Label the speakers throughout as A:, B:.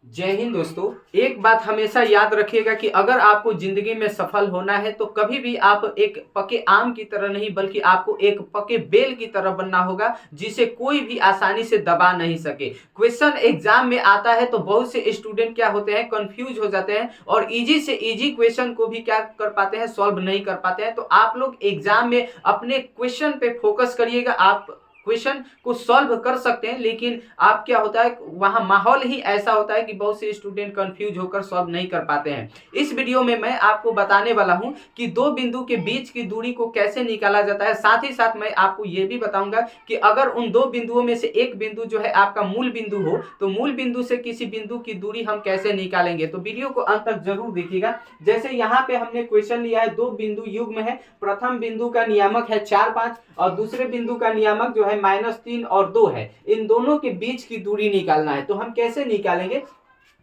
A: जय हिंद दोस्तों। एक बात हमेशा याद रखिएगा कि अगर आपको जिंदगी में सफल होना है तो कभी भी आप एक पके आम की तरह नहीं बल्कि आपको एक पके बेल की तरह बनना होगा जिसे कोई भी आसानी से दबा नहीं सके। क्वेश्चन एग्जाम में आता है तो बहुत से स्टूडेंट क्या होते हैं, कंफ्यूज हो जाते हैं और इजी से इजी क्वेश्चन को भी क्या कर पाते हैं, सॉल्व नहीं कर पाते हैं। तो आप लोग एग्जाम में अपने क्वेश्चन पे फोकस करिएगा। आप क्वेश्चन को सॉल्व कर सकते हैं, लेकिन आप क्या होता है वहां माहौल ही ऐसा होता है कि बहुत से स्टूडेंट कंफ्यूज होकर सॉल्व नहीं कर पाते हैं। इस वीडियो में मैं आपको बताने वाला हूं कि दो बिंदु के बीच की दूरी को कैसे निकाला जाता है। साथ ही साथ मैं आपको यह भी बताऊंगा कि अगर उन दो बिंदुओं में से एक बिंदु जो है आपका मूल बिंदु हो तो मूल बिंदु से किसी बिंदु की दूरी हम कैसे निकालेंगे। तो वीडियो को अंत तक जरूर देखिएगा। जैसे यहाँ पे हमने क्वेश्चन लिया है, दो बिंदु युग्म है। प्रथम बिंदु का नियामक है 4, 5 और दूसरे बिंदु का नियामक जो है -3 और 2 है। इन दोनों के बीच की दूरी निकालना है। तो हम कैसे निकालेंगे?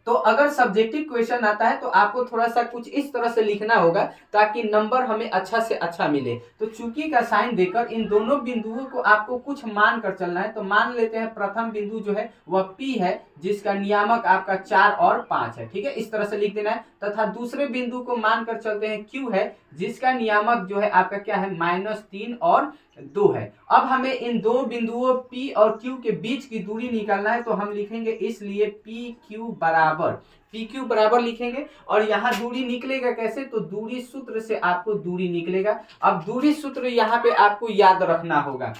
A: तो अगर सब्जेक्टिव क्वेश्चन आता है तो आपको थोड़ा सा कुछ इस तरह से लिखना होगा ताकि नंबर हमें अच्छा से अच्छा मिले। तो चूंकि का साइन देकर इन दोनों बिंदुओं को आपको कुछ मान कर चलना है। तो मान लेते हैं प्रथम बिंदु जो है वह P है जिसका नियामक आपका 4 और 5 है। ठीक है, इस तरह से लिख देना है। तथा दूसरे बिंदु को मान कर चलते हैं Q है जिसका नियामक जो है आपका क्या है, -3 और 2 है। अब हमें इन दो बिंदुओं P और Q के बीच की दूरी निकालना है। तो हम लिखेंगे इसलिए PQ बराबर लिखेंगे। और यहाँ दूरी निकलेगा कैसे? तो दूरी सूत्र से आपको दूरी निकलेगा। अब दूरी सूत्र यहाँ पे आपको याद रखना होगा।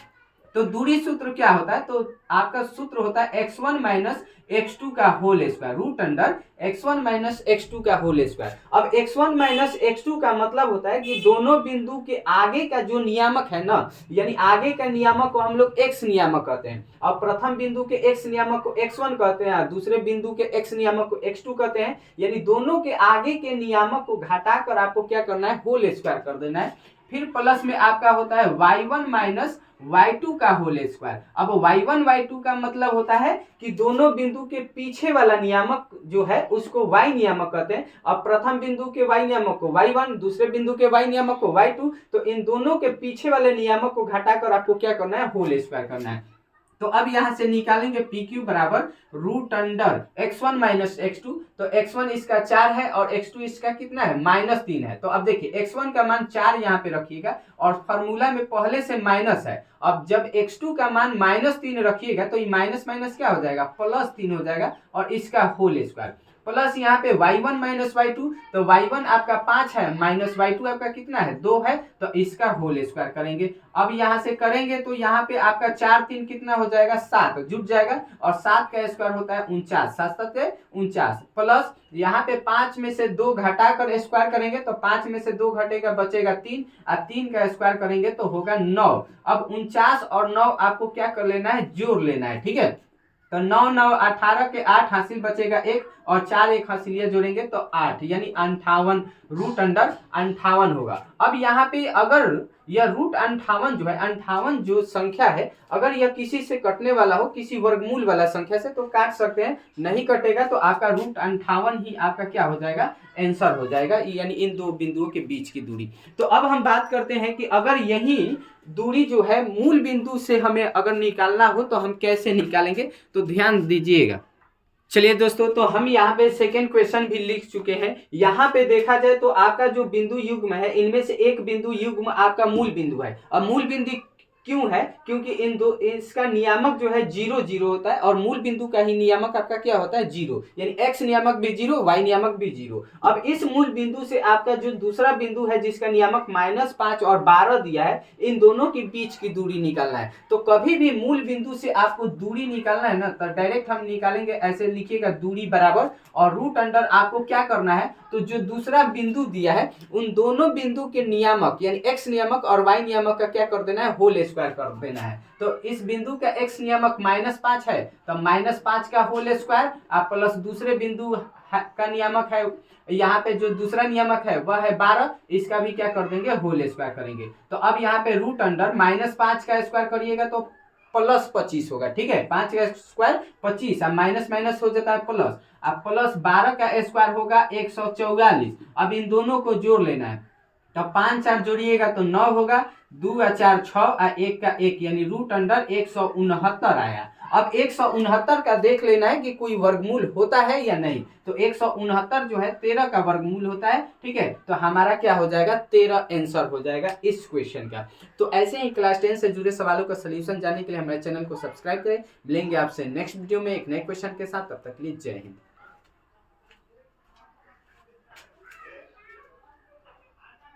A: तो दूरी सूत्र क्या होता है? तो आपका सूत्र होता है x1 माइनस x2 का whole square, root under x1 minus x2 का होल स्क्वायर। अब x1 माइनस x2 का मतलब होता है कि दोनों बिंदु के आगे का जो नियामक है ना, यानी आगे का नियामक को हम लोग x नियामक कहते हैं। अब प्रथम बिंदु के x नियामक को x1 कहते हैं, दूसरे बिंदु के x नियामक को x2 कहते हैं। यानी दोनों के आगे के नियामक को घटाकर आपको क्या करना है, होल स्क्वायर कर देना है। फिर प्लस में आपका होता है y1 माइनस y2 का होल स्क्वायर। अब y1 y2 का मतलब होता है कि दोनों बिंदु के पीछे वाला नियामक जो है उसको y नियामक कहते हैं। अब प्रथम बिंदु के y नियामक को y1, दूसरे बिंदु के y नियामक को y2। तो इन दोनों के पीछे वाले नियामक को घटाकर आपको क्या करना है, होल स्क्वायर करना है। तो अब यहां से निकालेंगे PQ बराबर root under x1 minus x2। तो x1 इसका 4 है और x2 इसका कितना है, -3 है। तो अब देखिए x1 का मान 4 यहाँ पे रखिएगा और फॉर्मूला में पहले से माइनस है। अब जब x2 का मान -3 रखिएगा तो ये माइनस माइनस क्या हो जाएगा, +3 हो जाएगा और इसका होल स्क्वायर। प्लस यहाँ पे y1 माइनस y2। तो y1 आपका 5 है माइनस y2 आपका कितना है, 2 है। तो इसका होल स्क्वायर करेंगे। अब यहाँ से करेंगे तो यहाँ पे आपका 4 3 कितना हो जाएगा, 7 जुट जाएगा और 7 का स्क्वायर होता है 49, 7 7 49। प्लस यहाँ पे 5 में से 2 घटाकर स्क्वायर करेंगे तो 5 में से 2 घटेगा बचेगा 3 और 3 का स्क्वायर करेंगे तो होगा 9। अब 49 और 9 आपको क्या कर लेना है, जोड़ लेना है। ठीक है, तो 9 9 18 के 8 हासिल बचेगा 1 और 4 1 हासिल जोड़ेंगे तो 8 यानी 58, रूट अंडर 58 होगा। अब यहाँ पे अगर यह रूट 58 जो है, 58 जो संख्या है अगर यह किसी से कटने वाला हो, किसी वर्गमूल वाला संख्या से, तो काट सकते हैं। नहीं कटेगा तो आपका रूट 58 ही आपका क्या हो जाएगा, आंसर हो जाएगा, यानी इन दो बिंदुओं के बीच की दूरी। तो अब हम बात करते हैं कि अगर यही दूरी जो है मूल बिंदु से हमें अगर निकालना हो तो हम कैसे निकालेंगे। तो ध्यान दीजिएगा। चलिए दोस्तों, तो हम यहाँ पे सेकेंड क्वेश्चन भी लिख चुके हैं। यहाँ पे देखा जाए तो आपका जो बिंदु युग्म है इनमें से एक बिंदु युग्म आपका मूल बिंदु है। अब मूल बिंदु क्यों है, क्योंकि इन दो इसका नियामक जो है 0 0 होता है और मूल बिंदु का ही नियामक आपका क्या होता है, 0। यानी x नियामक भी 0, y नियामक भी 0। अब इस मूल बिंदु से आपका जो दूसरा बिंदु है जिसका नियामक -5 और 12 दिया है, इन दोनों के बीच की दूरी निकालना है। तो कभी भी मूल बिंदु से आपको दूरी निकालना है ना, तो डायरेक्ट हम निकालेंगे। ऐसे लिखिएगा दूरी बराबर और रूट अंडर आपको क्या करना है, तो जो दूसरा बिंदु दिया है उन दोनों बिंदु के नियामक यानी x नियामक और y नियामक का क्या कर देना है, होल स्क्वायर कर देना है। तो इस बिंदु का x नियामक -5 है तो -5 का होल स्क्वायर आप प्लस दूसरे बिंदु का नियामक है, यहाँ पे जो दूसरा नियामक है वह है 12, इसका भी क्या कर देंगे, होल स्क्वायर करेंगे। तो अब यहाँ पे रूट अंडर -5 का स्क्वायर करिएगा तो +25 होगा। ठीक है, 5 का स्क्वायर 25, अब माइनस माइनस हो जाता है प्लस। अब प्लस 12 का स्क्वायर होगा 144। अब इन दोनों को जोड़ लेना है। तो 5 4 जोड़िएगा तो 9 होगा, 2 4 6 और 1 का 1 यानी रूट अंडर 169 आया। अब 169 का देख लेना है कि कोई वर्गमूल होता है या नहीं। तो 169 जो है 13 का वर्गमूल होता है, ठीक है। तो हमारा क्या हो जाएगा, 13 आंसर हो जाएगा इस क्वेश्चन का। तो ऐसे ही क्लास 10 से जुड़े सवालों का सोल्यूशन जानने के लिए हमारे चैनल को सब्सक्राइब करें। मिलेंगे आपसे नेक्स्ट वीडियो में एक नए क्वेश्चन के साथ, तब तक के लिए जय हिंद।